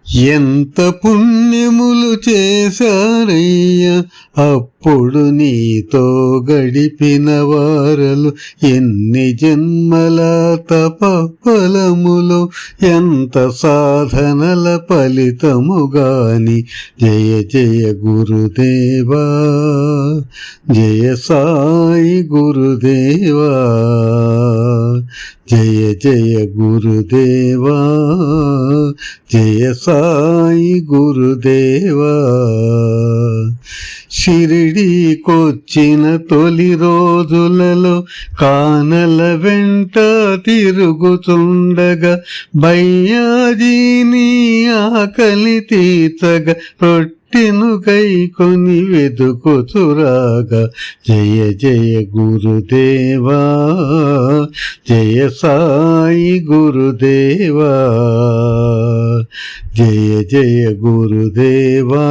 ఎంత పుణ్యములు చేశారయ్యా అప్పుడు నీతో గడిపిన వారలు, ఎన్ని జన్మల తపఫలములో ఎంత సాధనల ఫలితముగాని. జయ జయ గురుదేవా, జయ సాయి గురుదేవా, జయ జయ గురుదేవా, జయ సాయి గురుదేవా. షిరిడీకొచ్చిన తొలి రోజులలో కానల వెంట తిరుగుతుండగా, బయ్యాజీని ఆకలి తీర్చగా రొట్టెను కైకొని వెదుకుచురాగా. జయ జయ గురుదేవా, జయ సాయి గురుదేవా, జయ జయ గురుదేవా,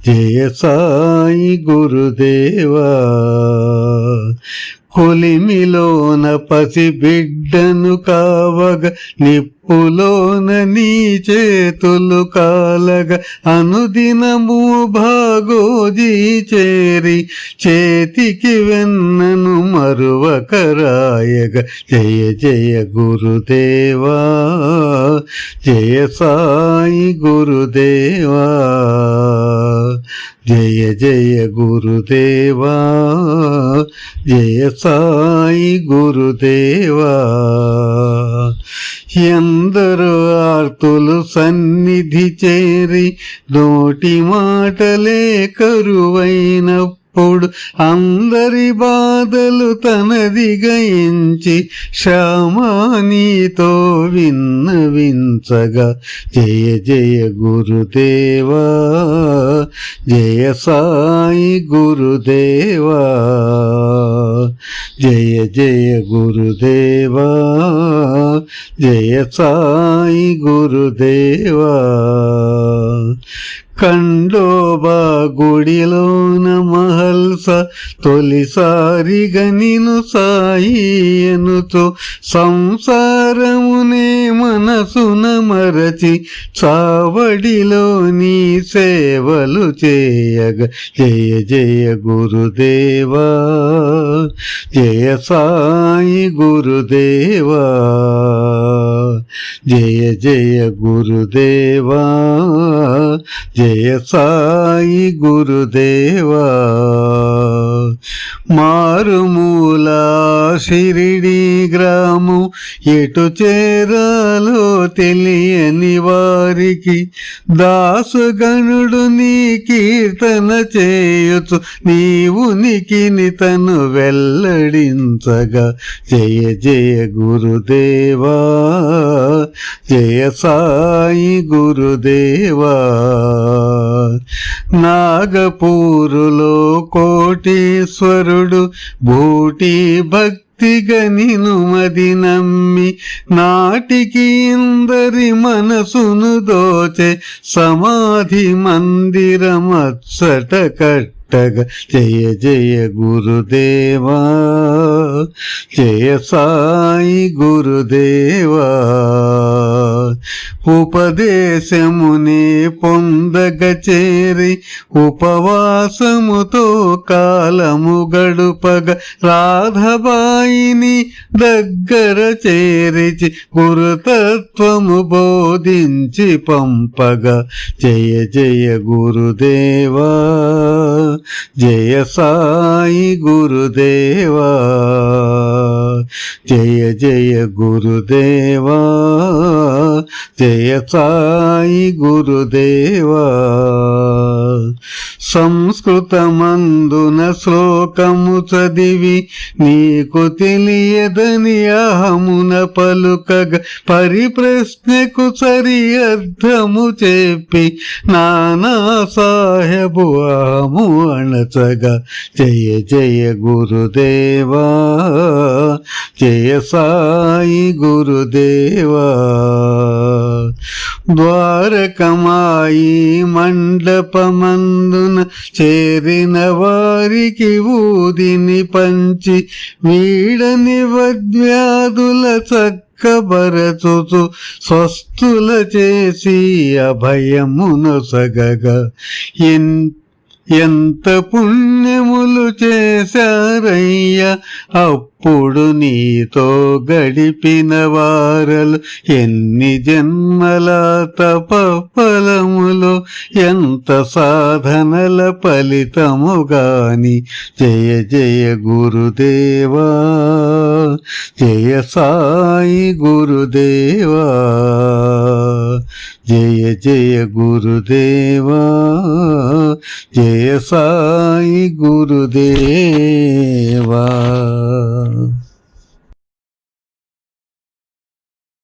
జయ సాయి గురుదేవా. కొలిమిలోన పసిబిడ్డను కావగా, నిప్పులోన నీ చేతులు కాలగా, అనుదినము భాగోజీ చేరి చేతికి వెన్నను మరువకరాయగా. జయ జయ గురుదేవా, జయ సాయి గురుదేవా, జయ జయ గురుదేవా, జయ సాయి గురుదేవా. ఎందరో ఆర్తులు సన్నిధి చేరి నోటి మాటలే కరువైనప్పుడు, అందరి బాధలు తనదిగయించి శ్యామానితో విన్నవించగా. జయ జయ గురుదేవా, జయ సాయి గురుదేవా, జయ జయ గురుదేవా, జయ సాయి గురుదేవా. ఖండోబా గుడిలోన మహల్స తొలిసారిగా నిను సాయి ఎనుతో, సంసారమునే మనసున మరచి చావడిలో నీ సేవలు చేయగా. జయ జయ గురుదేవా, జయ సాయి గురుదేవా, జయ జయ గురుదేవా, జయ సాయి గురుదేవా. మారుమూల షిరిడి గ్రామం ఎటు చేరాలో తెలియని వారికి, దాసుగణుడు నీ కీర్తన చేయుచు నీ ఉనికిని తను వెల్లడించగా. జయ జయ గురుదేవా, జయ సాయి గురుదేవా. నాగపూరులో కోటీశ్వరుడు భూటి భక్తిగా నిను మది నమ్మి, నాటికి ఇందరి మనసును దోచే సమాధి మందిరమచ్చట కట్టగా. జయ జయ గురుదేవా, జయ సాయి గురుదేవా. ఉపదేశమునే పొందగ చేరి ఉపవాసముతో కాలము గడుపగ, రాధబాయిని దగ్గర చేరిచి గురుతత్వము బోధించి పంపగా. జయ జయ గురుదేవా, జయ సాయి గురుదేవా, జయ జయ గురుదేవా, జయ సాయి గురుదేవా. సంస్కృతమందున శ్లోకము చదివి నీకు తెలియదని అహమున పలుకగా, పరిప్రశ్నకు సరి అర్థము చెప్పి నానా సాహెబు అహము అణచగా. జయ జయ గురుదేవా, జయ సాయి గురుదేవా. ద్వారకమాయి మండపమందున చేరిన వారికి ఊదిని పంచి, వీడని వ్యాధుల చక్కబరచుచు స్వస్థుల చేసి అభయమునొసగగా ఎంత పుణ్యములు చేశారయ్యా అప్పుడు నీతో గడిపిన వారలు ఎన్ని జన్మల తప ఫలములు ఎంత సాధనల ఫలితముగాని జయ జయ గురుదేవా జయ సాయి గురుదేవా జయ జయ గురుదేవా జయ సాయి గురుదేవా